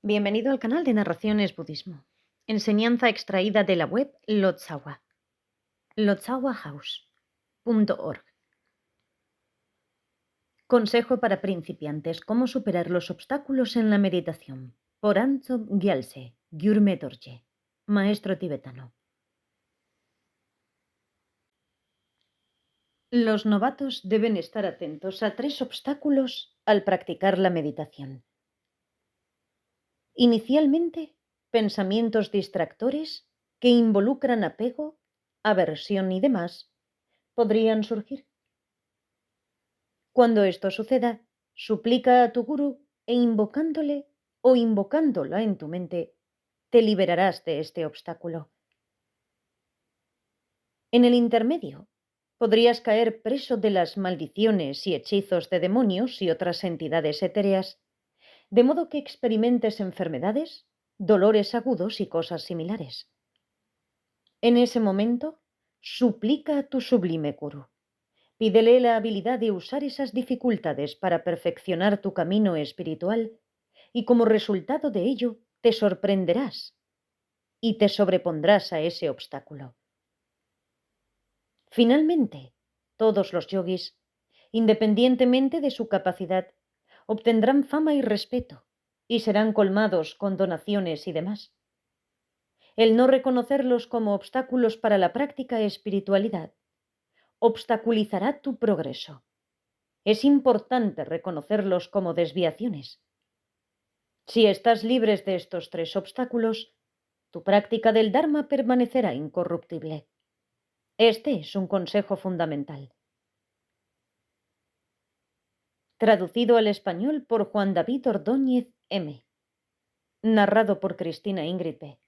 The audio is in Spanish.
Bienvenido al canal de Narraciones Budismo. Enseñanza extraída de la web Lotsawa, lotsawahouse.org. Consejo para principiantes: cómo superar los obstáculos en la meditación. Por Anzo Gyaltse, Gyurme Dorje, maestro tibetano. Los novatos deben estar atentos a 3 obstáculos al practicar la meditación. Inicialmente, pensamientos distractores que involucran apego, aversión y demás podrían surgir. Cuando esto suceda, suplica a tu gurú e invocándole o invocándola en tu mente, te liberarás de este obstáculo. En el intermedio, podrías caer preso de las maldiciones y hechizos de demonios y otras entidades etéreas, de modo que experimentes enfermedades, dolores agudos y cosas similares. En ese momento, suplica a tu sublime gurú. Pídele la habilidad de usar esas dificultades para perfeccionar tu camino espiritual y como resultado de ello te sorprenderás y te sobrepondrás a ese obstáculo. Finalmente, todos los yogis, independientemente de su capacidad, obtendrán fama y respeto y serán colmados con donaciones y demás. El no reconocerlos como obstáculos para la práctica de espiritualidad obstaculizará tu progreso. Es importante reconocerlos como desviaciones. Si estás libre de estos 3 obstáculos, tu práctica del Dharma permanecerá incorruptible. Este es un consejo fundamental. Traducido al español por Juan David Ordóñez M. Narrado por Cristina Ingrid B.